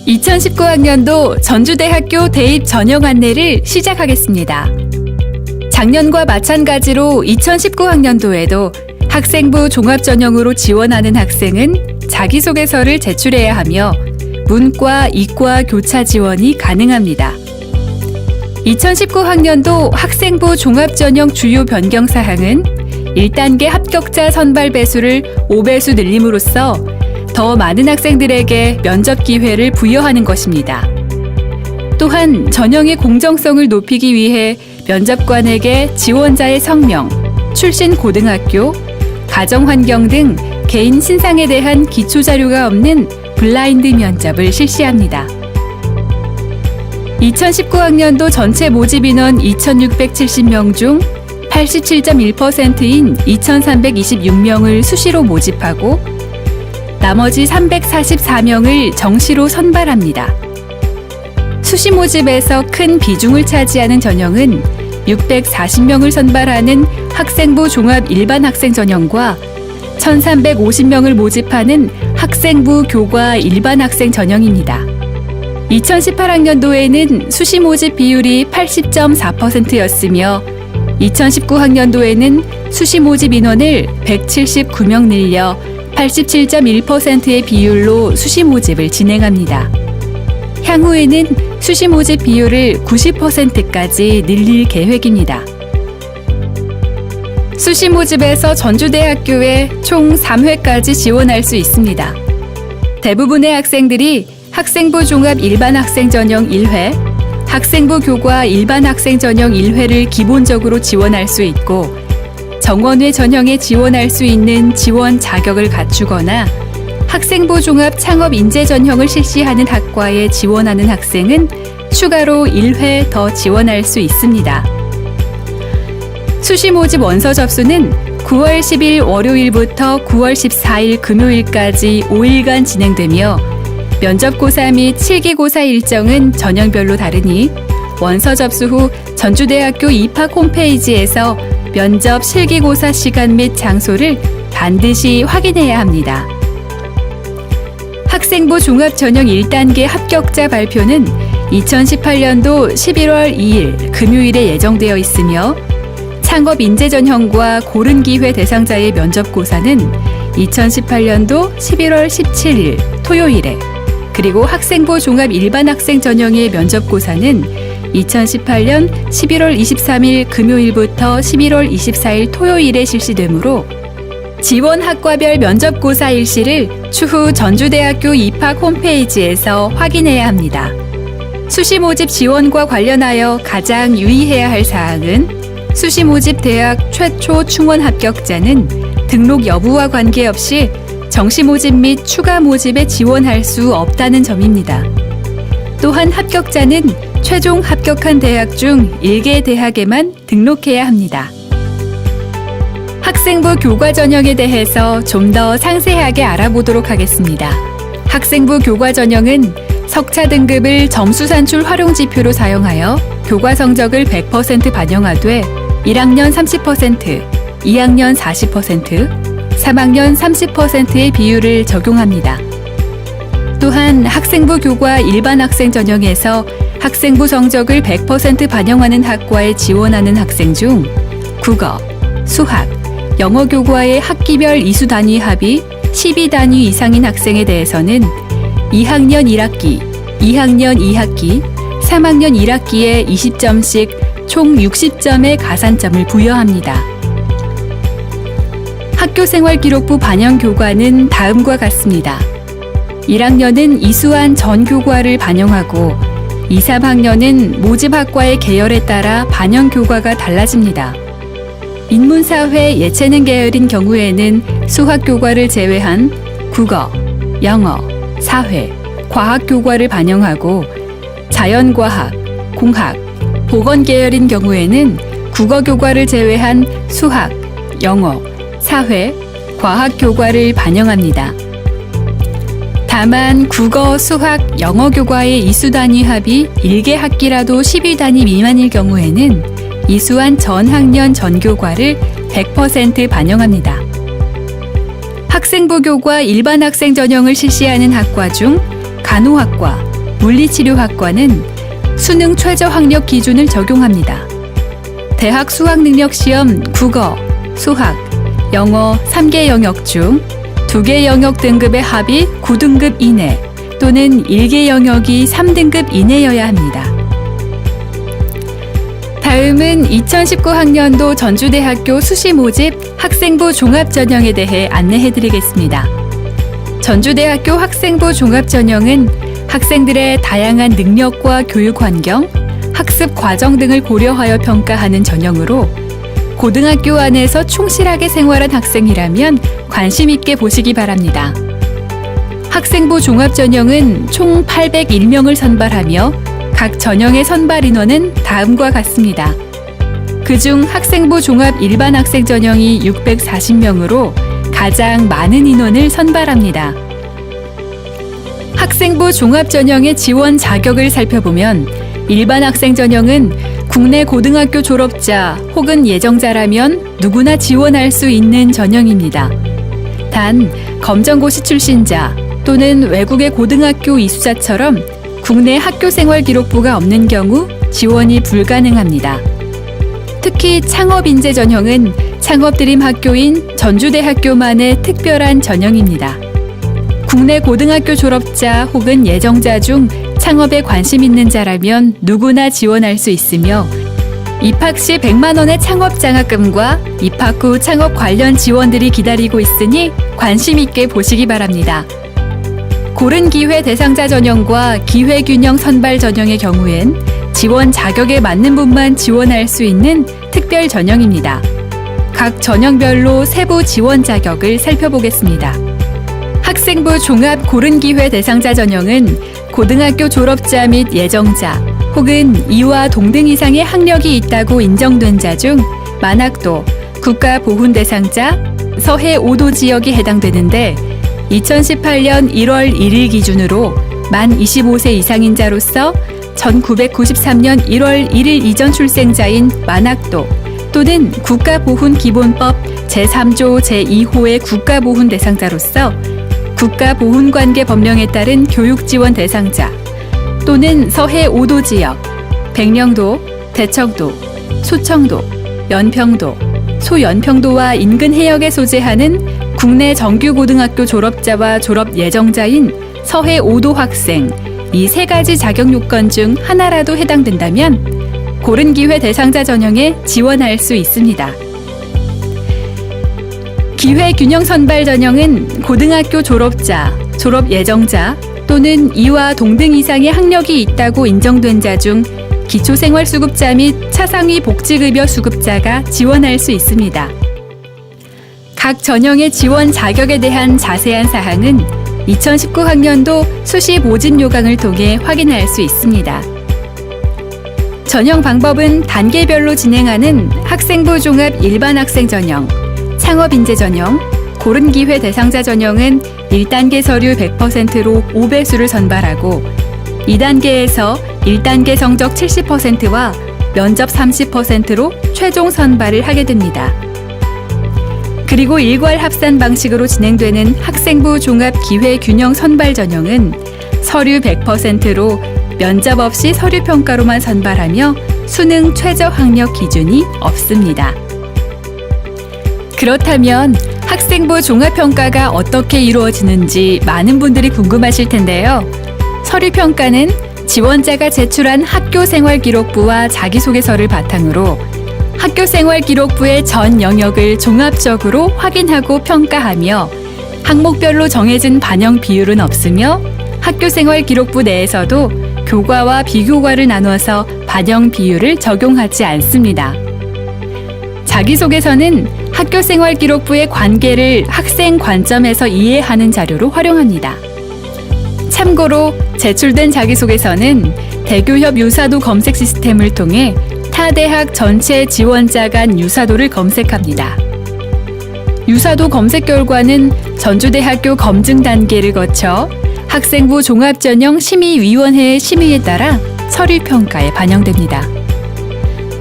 2019학년도 전주대학교 대입 전형 안내를 시작하겠습니다. 작년과 마찬가지로 2019학년도에도 학생부 종합전형으로 지원하는 학생은 자기소개서를 제출해야 하며 문과, 이과 교차 지원이 가능합니다. 2019학년도 학생부 종합전형 주요 변경 사항은 1단계 합격자 선발 배수를 5배수 늘림으로써 더 많은 학생들에게 면접 기회를 부여하는 것입니다. 또한 전형의 공정성을 높이기 위해 면접관에게 지원자의 성명, 출신 고등학교, 가정 환경 등 개인 신상에 대한 기초 자료가 없는 블라인드 면접을 실시합니다. 2019학년도 전체 모집 인원 2,670명 중 87.1%인 2,326명을 수시로 모집하고 나머지 344명을 정시로 선발합니다. 수시 모집에서 큰 비중을 차지하는 전형은 640명을 선발하는 학생부 종합 일반 학생 전형과 1,350명을 모집하는 학생부 교과 일반 학생 전형입니다. 2018학년도에는 수시 모집 비율이 80.4%였으며 2019학년도에는 수시 모집 인원을 179명 늘려 87.1%의 비율로 수시 모집을 진행합니다. 향후에는 수시 모집 비율을 90%까지 늘릴 계획입니다. 수시 모집에서 전주대학교에 총 3회까지 지원할 수 있습니다. 대부분의 학생들이 학생부 종합 일반 학생 전형 1회, 학생부 교과 일반 학생 전형 1회를 기본적으로 지원할 수 있고 정원외 전형에 지원할 수 있는 지원 자격을 갖추거나 학생부 종합 창업 인재 전형을 실시하는 학과에 지원하는 학생은 추가로 1회 더 지원할 수 있습니다. 수시 모집 원서 접수는 9월 10일 월요일부터 9월 14일 금요일까지 5일간 진행되며 면접고사 및 실기고사 일정은 전형별로 다르니 원서 접수 후 전주대학교 입학 홈페이지에서 면접 실기고사 시간 및 장소를 반드시 확인해야 합니다. 학생부 종합전형 1단계 합격자 발표는 2018년도 11월 2일 금요일에 예정되어 있으며 창업인재전형과 고른기회 대상자의 면접고사는 2018년도 11월 17일 토요일에 그리고 학생부 종합 일반 학생 전형의 면접고사는 2018년 11월 23일 금요일부터 11월 24일 토요일에 실시되므로 지원 학과별 면접고사 일시를 추후 전주대학교 입학 홈페이지에서 확인해야 합니다. 수시 모집 지원과 관련하여 가장 유의해야 할 사항은 수시 모집 대학 최초 충원 합격자는 등록 여부와 관계없이 정시 모집 및 추가 모집에 지원할 수 없다는 점입니다. 또한 합격자는 최종 합격한 대학 중 1개 대학에만 등록해야 합니다. 학생부 교과 전형에 대해서 좀 더 상세하게 알아보도록 하겠습니다. 학생부 교과 전형은 석차 등급을 점수 산출 활용 지표로 사용하여 교과 성적을 100% 반영하되 1학년 30%, 2학년 40%, 3학년 30%의 비율을 적용합니다. 또한 학생부 교과 일반 학생 전형에서 학생부 성적을 100% 반영하는 학과에 지원하는 학생 중 국어, 수학, 영어 교과의 학기별 이수 단위 합이 12단위 이상인 학생에 대해서는 2학년 1학기, 2학년 2학기, 3학년 1학기에 20점씩 총 60점의 가산점을 부여합니다. 학교생활기록부 반영 교과는 다음과 같습니다. 1학년은 이수한 전 교과를 반영하고 2, 3학년은 모집 학과의 계열에 따라 반영 교과가 달라집니다. 인문사회 예체능 계열인 경우에는 수학 교과를 제외한 국어, 영어, 사회, 과학 교과를 반영하고 자연과학, 공학, 보건 계열인 경우에는 국어 교과를 제외한 수학, 영어, 사회, 과학 교과를 반영합니다. 다만 국어, 수학, 영어 교과의 이수 단위 합이 1개 학기라도 12단위 미만일 경우에는 이수한 전 학년 전 교과를 100% 반영합니다. 학생부 교과 일반 학생 전형을 실시하는 학과 중 간호학과, 물리치료학과는 수능 최저 학력 기준을 적용합니다. 대학 수학능력시험 국어, 수학, 영어 3개 영역 중 2개 영역 등급의 합이 9등급 이내 또는 1개 영역이 3등급 이내여야 합니다. 다음은 2019 학년도 전주대학교 수시 모집 학생부 종합전형에 대해 안내해드리겠습니다. 전주대학교 학생부 종합전형은 학생들의 다양한 능력과 교육 환경, 학습 과정 등을 고려하여 평가하는 전형으로 고등학교 안에서 충실하게 생활한 학생이라면 관심 있게 보시기 바랍니다. 학생부 종합전형은 총 801명을 선발하며 각 전형의 선발 인원은 다음과 같습니다. 그중 학생부 종합 일반 학생 전형이 640명으로 가장 많은 인원을 선발합니다. 학생부 종합 전형의 지원 자격을 살펴보면 일반 학생 전형은 국내 고등학교 졸업자 혹은 예정자라면 누구나 지원할 수 있는 전형입니다. 단, 검정고시 출신자 또는 외국의 고등학교 이수자처럼 국내 학교생활 기록부가 없는 경우 지원이 불가능합니다. 특히 창업인재 전형은 창업드림 학교인 전주대학교만의 특별한 전형입니다. 국내 고등학교 졸업자 혹은 예정자 중 창업에 관심 있는 자라면 누구나 지원할 수 있으며 입학 시 100만 원의 창업 장학금과 입학 후 창업 관련 지원들이 기다리고 있으니 관심 있게 보시기 바랍니다. 고른 기회 대상자 전형과 기회 균형 선발 전형의 경우엔 지원 자격에 맞는 분만 지원할 수 있는 특별 전형입니다. 각 전형별로 세부 지원 자격을 살펴보겠습니다. 학생부 종합 고른 기회 대상자 전형은 고등학교 졸업자 및 예정자 혹은 2와 동등 이상의 학력이 있다고 인정된 자 중 만학도, 국가보훈 대상자, 서해 5도 지역이 해당되는데 2018년 1월 1일 기준으로 만 25세 이상인 자로서 1993년 1월 1일 이전 출생자인 만학도 또는 국가보훈기본법 제3조 제2호의 국가보훈 대상자로서 국가보훈관계 법령에 따른 교육지원 대상자 또는 서해 5도 지역, 백령도, 대청도, 소청도, 연평도, 소연평도와 인근 해역에 소재하는 국내 정규고등학교 졸업자와 졸업 예정자인 서해 5도 학생 이 세 가지 자격 요건 중 하나라도 해당된다면 고른 기회 대상자 전형에 지원할 수 있습니다. 기회 균형 선발 전형은 고등학교 졸업자, 졸업 예정자 또는 2와 동등 이상의 학력이 있다고 인정된 자 중 기초생활수급자 및 차상위 복지급여 수급자가 지원할 수 있습니다. 각 전형의 지원 자격에 대한 자세한 사항은 2019 학년도 수시 모집 요강을 통해 확인할 수 있습니다. 전형 방법은 단계별로 진행하는 학생부 종합 일반 학생 전형, 창업인재 전형, 고른 기회 대상자 전형은 1단계 서류 100%로 5배수를 선발하고 2단계에서 1단계 성적 70%와 면접 30%로 최종 선발을 하게 됩니다. 그리고 일괄 합산 방식으로 진행되는 학생부 종합 기회 균형 선발 전형은 서류 100%로 면접 없이 서류 평가로만 선발하며 수능 최저 학력 기준이 없습니다. 그렇다면 학생부 종합평가가 어떻게 이루어지는지 많은 분들이 궁금하실 텐데요. 서류평가는 지원자가 제출한 학교생활기록부와 자기소개서를 바탕으로 학교생활기록부의 전 영역을 종합적으로 확인하고 평가하며 항목별로 정해진 반영 비율은 없으며 학교생활기록부 내에서도 교과와 비교과를 나눠서 반영 비율을 적용하지 않습니다. 자기소개서는 학교생활기록부의 관계를 학생 관점에서 이해하는 자료로 활용합니다. 참고로 제출된 자기소개서는 대교협 유사도 검색 시스템을 통해 타 대학 전체 지원자 간 유사도를 검색합니다. 유사도 검색 결과는 전주대학교 검증 단계를 거쳐 학생부 종합전형 심의위원회의 심의에 따라 서류평가에 반영됩니다.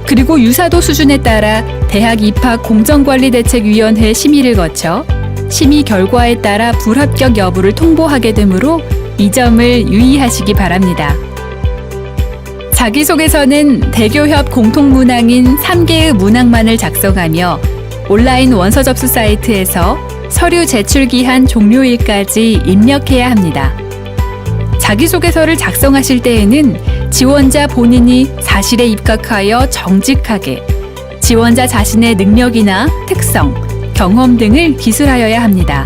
그리고 유사도 수준에 따라 대학 입학 공정관리대책위원회 심의를 거쳐 심의 결과에 따라 불합격 여부를 통보하게 되므로 이 점을 유의하시기 바랍니다. 자기소개서는 대교협 공통문항인 3개의 문항만을 작성하며 온라인 원서 접수 사이트에서 서류 제출 기한 종료일까지 입력해야 합니다. 자기소개서를 작성하실 때에는 지원자 본인이 사실에 입각하여 정직하게 지원자 자신의 능력이나 특성, 경험 등을 기술하여야 합니다.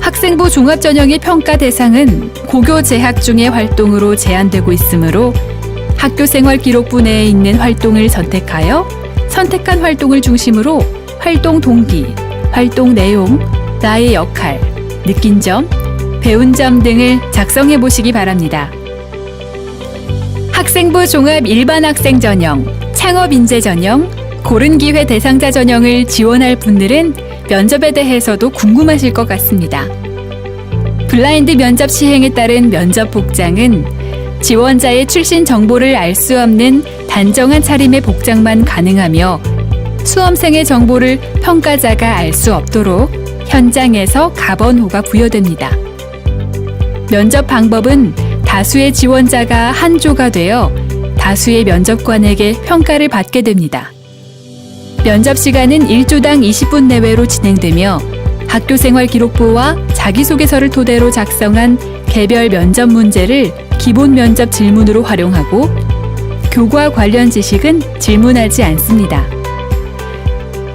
학생부 종합전형의 평가 대상은 고교 재학 중의 활동으로 제한되고 있으므로 학교생활기록부 내에 있는 활동을 선택하여 선택한 활동을 중심으로 활동 동기, 활동 내용, 나의 역할, 느낀 점, 배운 점 등을 작성해 보시기 바랍니다. 학생부 종합 일반 학생 전형, 창업 인재 전형, 고른 기회 대상자 전형을 지원할 분들은 면접에 대해서도 궁금하실 것 같습니다. 블라인드 면접 시행에 따른 면접 복장은 지원자의 출신 정보를 알 수 없는 단정한 차림의 복장만 가능하며 수험생의 정보를 평가자가 알 수 없도록 현장에서 가번호가 부여됩니다. 면접 방법은 다수의 지원자가 한 조가 되어 다수의 면접관에게 평가를 받게 됩니다. 면접 시간은 1조당 20분 내외로 진행되며 학교생활기록부와 자기소개서를 토대로 작성한 개별 면접 문제를 기본 면접 질문으로 활용하고 교과 관련 지식은 질문하지 않습니다.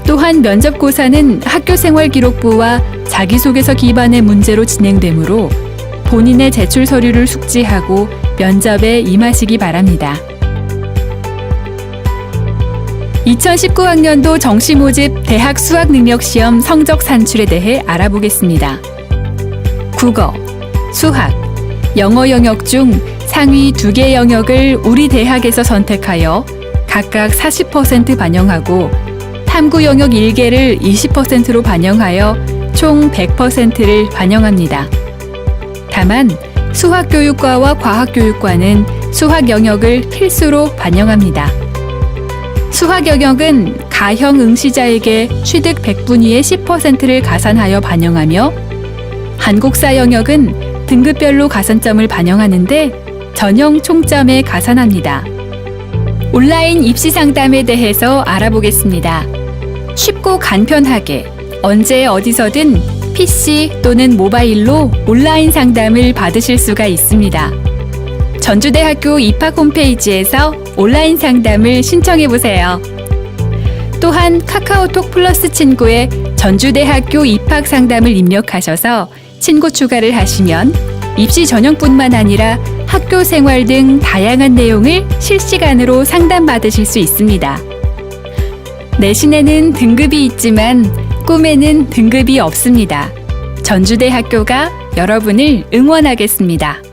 또한 면접고사는 학교생활기록부와 자기소개서 기반의 문제로 진행되므로 본인의 제출 서류를 숙지하고 면접에 임하시기 바랍니다. 2019학년도 정시 모집 대학 수학능력시험 성적 산출에 대해 알아보겠습니다. 국어, 수학, 영어 영역 중 상위 2개 영역을 우리 대학에서 선택하여 각각 40% 반영하고 탐구 영역 1개를 20%로 반영하여 총 100%를 반영합니다. 다만 수학교육과와 과학교육과는 수학 영역을 필수로 반영합니다. 수학 영역은 가형 응시자에게 취득 100분위의 10%를 가산하여 반영하며 한국사 영역은 등급별로 가산점을 반영하는데 전형 총점에 가산합니다. 온라인 입시 상담에 대해서 알아보겠습니다. 쉽고 간편하게 언제 어디서든 PC 또는 모바일로 온라인 상담을 받으실 수가 있습니다. 전주대학교 입학 홈페이지에서 온라인 상담을 신청해보세요. 또한 카카오톡 플러스 친구에 전주대학교 입학 상담을 입력하셔서 친구 추가를 하시면 입시 전형뿐만 아니라 학교 생활 등 다양한 내용을 실시간으로 상담받으실 수 있습니다. 내신에는 등급이 있지만 꿈에는 등급이 없습니다. 전주대학교가 여러분을 응원하겠습니다.